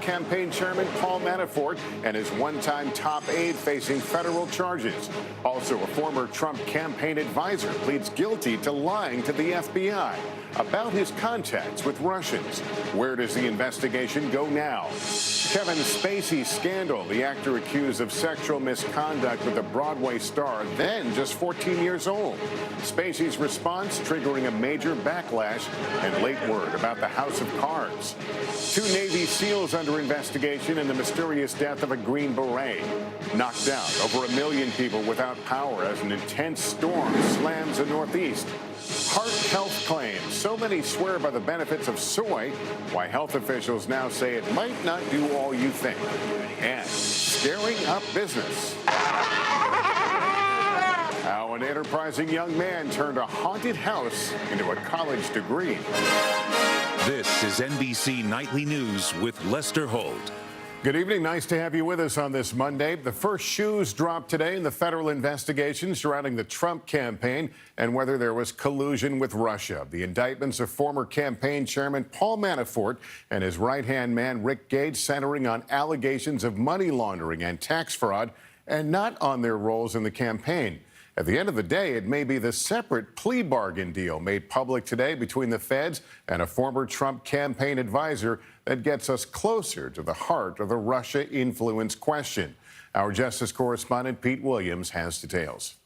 campaign chairman Paul Manafort and his one-time top aide facing federal charges. Also, a former Trump campaign advisor pleads guilty to lying to the FBI about his contacts with Russians. Where does the investigation go now? Kevin Spacey scandal. The actor accused of sexual misconduct with a Broadway star, then just 14 years old. Spacey's response triggering a major backlash, and late word about the House of Cards. 2 Navy SEALs under investigation in the mysterious death of a Green Beret. Knocked out. Over 1 million people without power as an intense storm slams the Northeast. Heart health claims. So many swear by the benefits of soy, why health officials now say it might not do all you think. And scaring up business. How an enterprising young man turned a haunted house into a college degree. This is NBC Nightly News with Lester Holt. Good evening. Nice to have you with us on this Monday. The first shoes dropped today in the federal investigation surrounding the Trump campaign and whether there was collusion with Russia. The indictments of former campaign chairman Paul Manafort and his right-hand man Rick Gates centering on allegations of money laundering and tax fraud and not on their roles in the campaign. At the end of the day, it may be the separate plea bargain deal made public today between the feds and a former Trump campaign advisor that gets us closer to the heart of the Russia influence question. Our justice correspondent Pete Williams has details.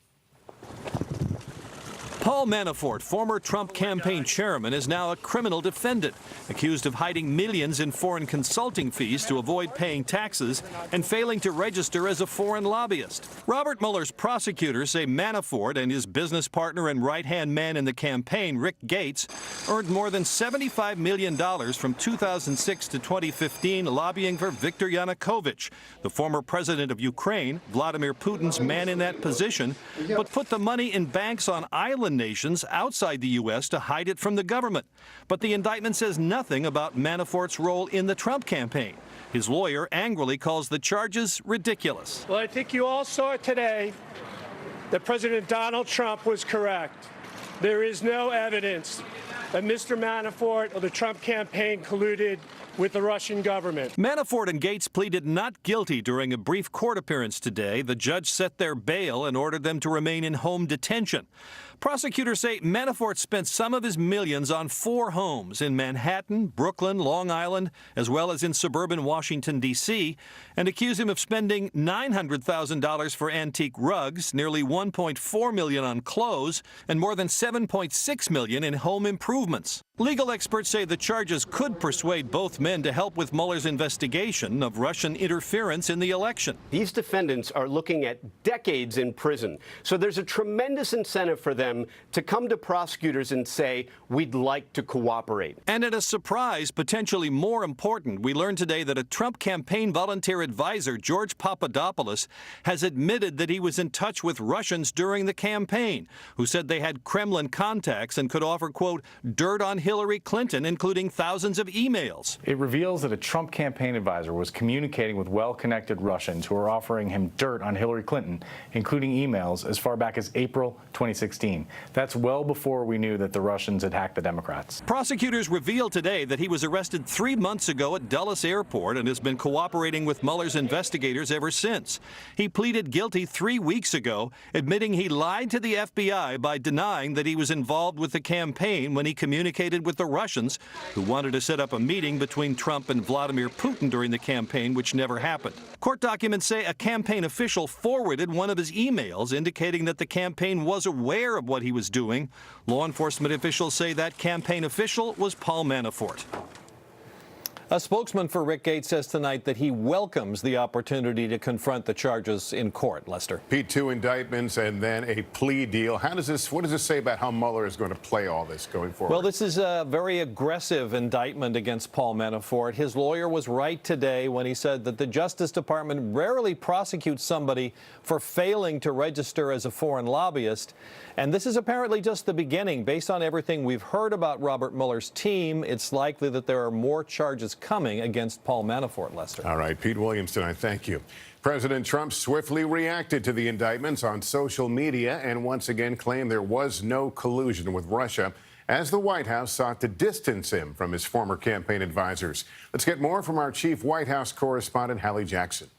Paul Manafort, former Trump campaign chairman, is now a criminal defendant, accused of hiding millions in foreign consulting fees to avoid paying taxes and failing to register as a foreign lobbyist. Robert Mueller's prosecutors say Manafort and his business partner and right-hand man in the campaign, Rick Gates, earned more than $75 million from 2006 to 2015 lobbying for Viktor Yanukovych, the former president of Ukraine, Vladimir Putin's man in that position, but put the money in banks on island nations outside the U.S. to hide it from the government. But the indictment says nothing about Manafort's role in the Trump campaign. His lawyer angrily calls the charges ridiculous. Well, I think you all saw today that President Donald Trump was correct. There is no evidence that Mr. Manafort or the Trump campaign colluded with the Russian government. Manafort and Gates pleaded not guilty during a brief court appearance today. The judge set their bail and ordered them to remain in home detention. Prosecutors say Manafort spent some of his millions on 4 homes in Manhattan, Brooklyn, Long Island, as well as in suburban Washington, D.C., and accuse him of spending $900,000 for antique rugs, nearly $1.4 million on clothes, and more than $7.6 million in home improvements. Legal experts say the charges could persuade both men to help with Mueller's investigation of Russian interference in the election. These defendants are looking at decades in prison, so there's a tremendous incentive for them to come to prosecutors and say, we'd like to cooperate. And at a surprise, potentially more important, we learned today that a Trump campaign volunteer advisor, George Papadopoulos, has admitted that he was in touch with Russians during the campaign, who said they had Kremlin contacts and could offer, quote, dirt on Hillary Clinton, including thousands of emails. It reveals that a Trump campaign advisor was communicating with well-connected Russians who were offering him dirt on Hillary Clinton, including emails as far back as April 2016. That's well before we knew that the Russians had hacked the Democrats. Prosecutors revealed today that he was arrested 3 months ago at Dulles Airport and has been cooperating with Mueller's investigators ever since. He pleaded guilty 3 weeks ago, admitting he lied to the FBI by denying that he was involved with the campaign when he communicated with the Russians, who wanted to set up a meeting between Trump and Vladimir Putin during the campaign, which never happened. Court documents say a campaign official forwarded one of his emails indicating that the campaign was aware of what he was doing. Law enforcement officials say that campaign official was Paul Manafort. A spokesman for Rick Gates says tonight that he welcomes the opportunity to confront the charges in court. Lester. Pete, 2 indictments and then a plea deal. What does this say about how Mueller is going to play all this going forward? Well, this is a very aggressive indictment against Paul Manafort. His lawyer was right today when he said that the Justice Department rarely prosecutes somebody for failing to register as a foreign lobbyist. And this is apparently just the beginning. Based on everything we've heard about Robert Mueller's team, it's likely that there are more charges coming against Paul Manafort, Lester. All right, Pete Williams tonight. Thank you. President Trump swiftly reacted to the indictments on social media and once again claimed there was no collusion with Russia as the White House sought to distance him from his former campaign advisors. Let's get more from our chief White House correspondent, Hallie Jackson.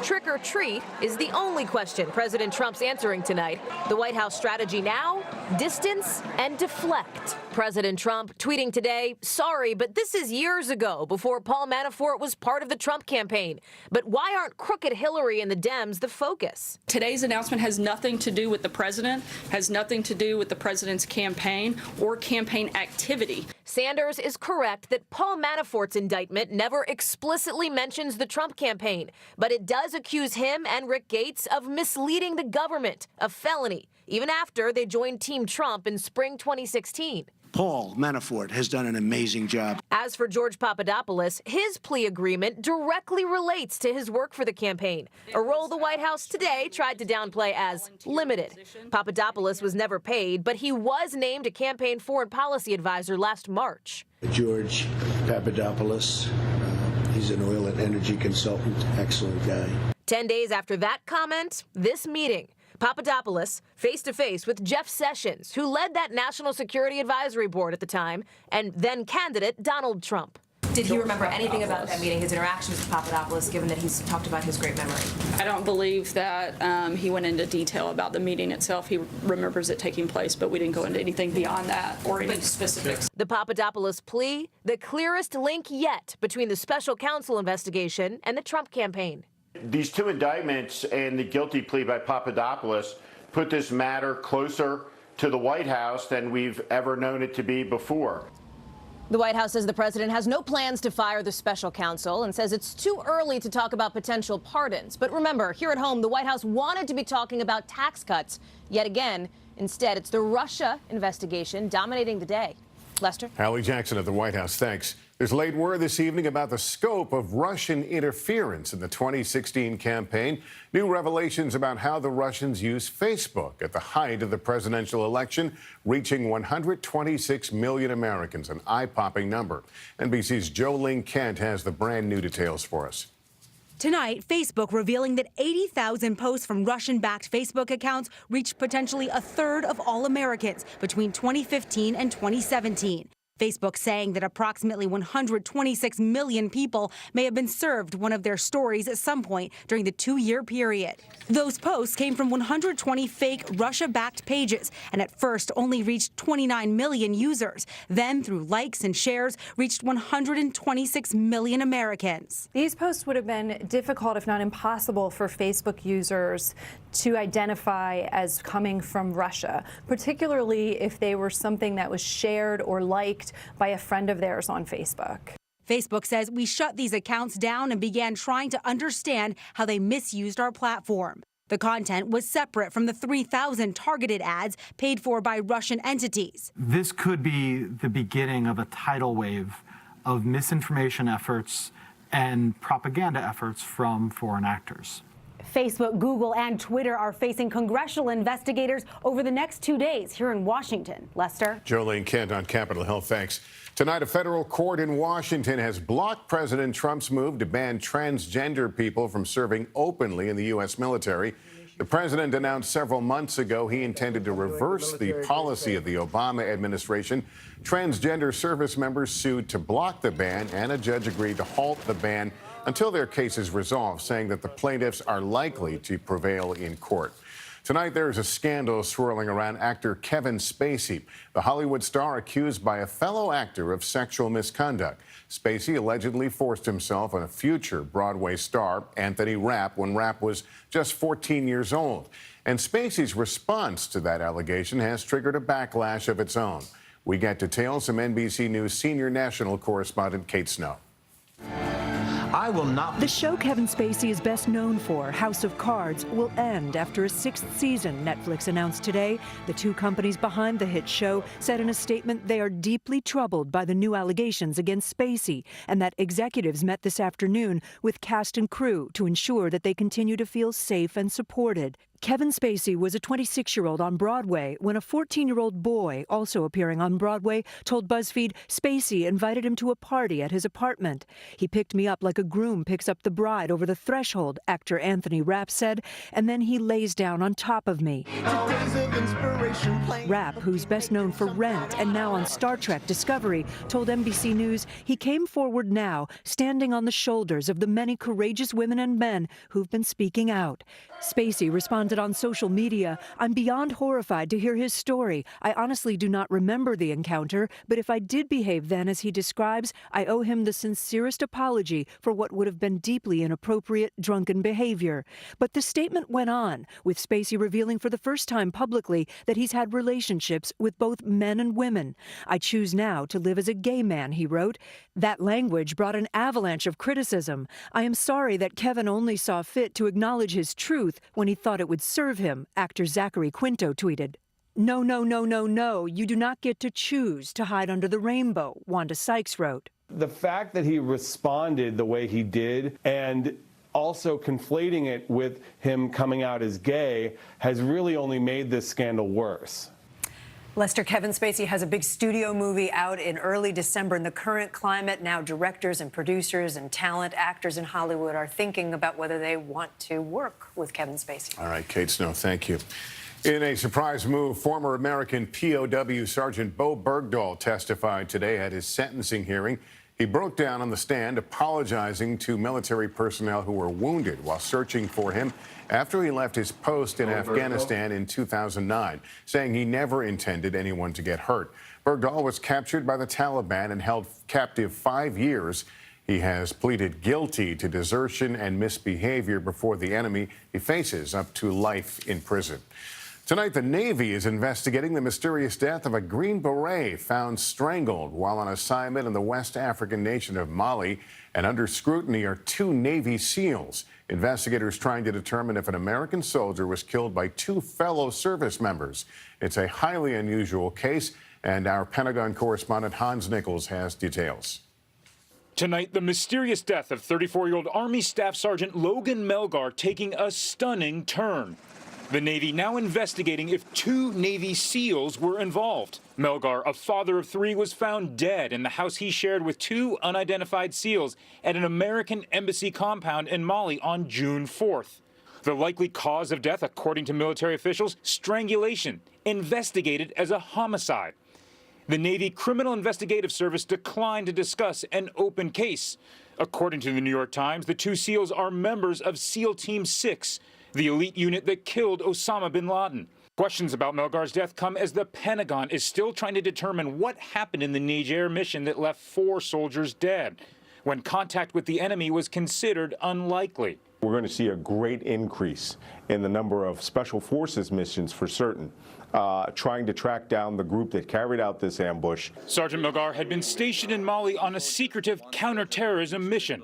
Trick or treat is the only question President Trump's answering tonight. The White House strategy now, distance and deflect. President Trump tweeting today, sorry, but this is years ago, before Paul Manafort was part of the Trump campaign. But why aren't crooked Hillary and the Dems the focus? Today's announcement has nothing to do with the president, has nothing to do with the president's campaign or campaign activity. Sanders is correct that Paul Manafort's indictment never explicitly mentions the Trump campaign, but it does accuse him and Rick Gates of misleading the government, a felony, even after they joined Team Trump in spring 2016. Paul Manafort has done an amazing job. As for George Papadopoulos, his plea agreement directly relates to his work for the campaign, a role the White House today tried to downplay as limited. Papadopoulos was never paid, but he was named a campaign foreign policy advisor last March. George Papadopoulos, he's an oil and energy consultant, excellent guy. 10 days after that comment, this meeting. Papadopoulos face-to-face with Jeff Sessions, who led that National Security Advisory Board at the time, and then candidate Donald Trump. Did he remember anything about that meeting, his interactions with Papadopoulos, given that he's talked about his great memory? I don't believe that he went into detail about the meeting itself. He remembers it taking place, but we didn't go into anything beyond that or any specifics. The Papadopoulos plea, the clearest link yet between the special counsel investigation and the Trump campaign. These two indictments and the guilty plea by Papadopoulos put this matter closer to the White House than we've ever known it to be before. The White House says the president has no plans to fire the special counsel and says it's too early to talk about potential pardons. But remember, here at home, the White House wanted to be talking about tax cuts yet again. Instead, it's the Russia investigation dominating the day. Lester? Hallie Jackson at the White House, thanks. There's late word this evening about the scope of Russian interference in the 2016 campaign. New revelations about how the Russians used Facebook at the height of the presidential election, reaching 126 million Americans, an eye-popping number. NBC's Jolene Kent has the brand new details for us. Tonight, Facebook revealing that 80,000 posts from Russian-backed Facebook accounts reached potentially a third of all Americans between 2015 and 2017. Facebook saying that approximately 126 million people may have been served one of their stories at some point during the 2-year period. Those posts came from 120 fake Russia-backed pages and at first only reached 29 million users. Then, through likes and shares, reached 126 million Americans. These posts would have been difficult, if not impossible, for Facebook users to identify as coming from Russia, particularly if they were something that was shared or liked by a friend of theirs on Facebook. Facebook says we shut these accounts down and began trying to understand how they misused our platform. The content was separate from the 3,000 targeted ads paid for by Russian entities. This could be the beginning of a tidal wave of misinformation efforts and propaganda efforts from foreign actors. Facebook, Google, and Twitter are facing congressional investigators over the next 2 days here in Washington. Lester? Jolene Kent on Capitol Hill, thanks. Tonight, a federal court in Washington has blocked President Trump's move to ban transgender people from serving openly in the U.S. military. The president announced several months ago he intended to reverse the policy of the Obama administration. Transgender service members sued to block the ban, and a judge agreed to halt the ban until their case is resolved, saying that the plaintiffs are likely to prevail in court. Tonight, there is a scandal swirling around actor Kevin Spacey, the Hollywood star accused by a fellow actor of sexual misconduct. Spacey allegedly forced himself on a future Broadway star, Anthony Rapp, when Rapp was just 14 years old. And Spacey's response to that allegation has triggered a backlash of its own. We get details from NBC News senior national correspondent Kate Snow. I will not. The show Kevin Spacey is best known for, House of Cards, will end after a 6th season, Netflix announced today. The two companies behind the hit show said in a statement they are deeply troubled by the new allegations against Spacey and that executives met this afternoon with cast and crew to ensure that they continue to feel safe and supported. Kevin Spacey was a 26-year-old on Broadway when a 14-year-old boy, also appearing on Broadway, told BuzzFeed Spacey invited him to a party at his apartment. He picked me up like a groom picks up the bride over the threshold, actor Anthony Rapp said, and then he lays down on top of me. Rapp, who's best known for Rent and now on Star Trek Discovery, told NBC News he came forward now, standing on the shoulders of the many courageous women and men who've been speaking out. Spacey responded on social media, "I'm beyond horrified to hear his story. I honestly do not remember the encounter, but if I did behave then as he describes, I owe him the sincerest apology for what would have been deeply inappropriate, drunken behavior." But the statement went on, with Spacey revealing for the first time publicly that he's had relationships with both men and women. "I choose now to live as a gay man," he wrote. That language brought an avalanche of criticism. "I am sorry that Kevin only saw fit to acknowledge his truth when he thought it would serve him," actor Zachary Quinto tweeted. "No, no, no, no, no. You do not get to choose to hide under the rainbow," Wanda Sykes wrote. The fact that he responded the way he did and also conflating it with him coming out as gay has really only made this scandal worse. Lester, Kevin Spacey has a big studio movie out in early December. In the current climate, now directors and producers and talent actors in Hollywood are thinking about whether they want to work with Kevin Spacey. All right, Kate Snow, thank you. In a surprise move, former American POW Sergeant Bo Bergdahl testified today at his sentencing hearing. He broke down on the stand, apologizing to military personnel who were wounded while searching for him after he left his post in Afghanistan in 2009, saying he never intended anyone to get hurt. Bergdahl was captured by the Taliban and held captive 5 years. He has pleaded guilty to desertion and misbehavior before the enemy. He faces up to life in prison. Tonight, the Navy is investigating the mysterious death of a Green Beret found strangled while on assignment in the West African nation of Mali. And under scrutiny are 2 Navy SEALs. Investigators trying to determine if an American soldier was killed by 2 fellow service members. It's a highly unusual case, and our Pentagon correspondent Hans Nichols has details. Tonight, the mysterious death of 34-year-old Army Staff Sergeant Logan Melgar taking a stunning turn. The Navy now investigating if 2 Navy SEALs were involved. Melgar, a father of 3, was found dead in the house he shared with 2 unidentified SEALs at an American embassy compound in Mali on June 4th. The likely cause of death, according to military officials, strangulation, investigated as a homicide. The Navy Criminal Investigative Service declined to discuss an open case. According to the New York Times, the 2 SEALs are members of SEAL Team 6, the elite unit that killed Osama bin Laden. Questions about Melgar's death come as the Pentagon is still trying to determine what happened in the Niger mission that left 4 soldiers dead, when contact with the enemy was considered unlikely. We're going to see a great increase in the number of special forces missions for certain, trying to track down the group that carried out this ambush. Sergeant Melgar had been stationed in Mali on a secretive counterterrorism mission.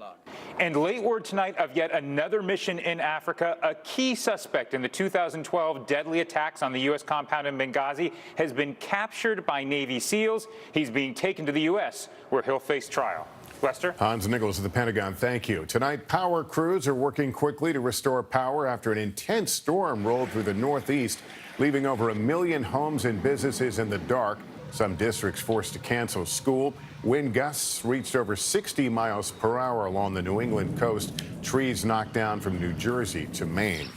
And late word tonight of yet another mission in Africa. A key suspect in the 2012 deadly attacks on the U.S. compound in Benghazi has been captured by Navy SEALs. He's being taken to the U.S., where he'll face trial. Lester? Hans Nichols of the Pentagon, thank you. Tonight, power crews are working quickly to restore power after an intense storm rolled through the Northeast, leaving over 1 million homes and businesses in the dark. Some districts forced to cancel school. Wind gusts reached over 60 miles per hour along the New England coast. Trees knocked down from New Jersey to Maine.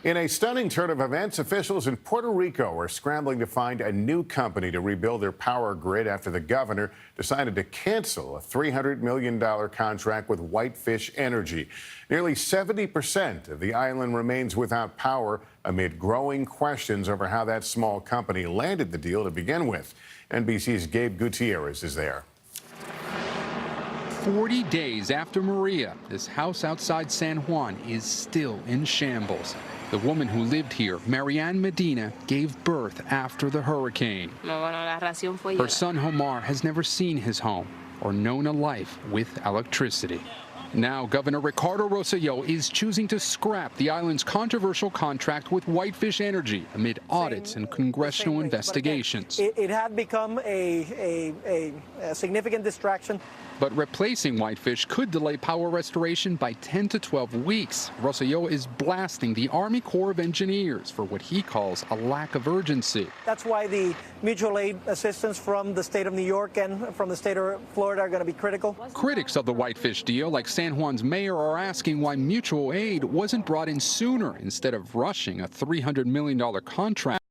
In a stunning turn of events, officials in Puerto Rico are scrambling to find a new company to rebuild their power grid after the governor decided to cancel a $300 million contract with Whitefish Energy. Nearly 70% of the island remains without power amid growing questions over how that small company landed the deal to begin with. NBC's Gabe Gutierrez is there. 40 days after Maria, this house outside San Juan is still in shambles. The woman who lived here, Marianne Medina, gave birth after the hurricane. Her son Omar has never seen his home or known a life with electricity. Now, Governor Ricardo Rosselló is choosing to scrap the island's controversial contract with Whitefish Energy amid audits and congressional investigations. It had become a significant distraction But replacing whitefish could delay power restoration by 10 to 12 weeks. Rosselló is blasting the Army Corps of Engineers for what he calls a lack of urgency. That's why the mutual aid assistance from the state of New York and from the state of Florida are going to be critical. Critics of the whitefish deal, like San Juan's mayor, are asking why mutual aid wasn't brought in sooner instead of rushing a $300 million contract.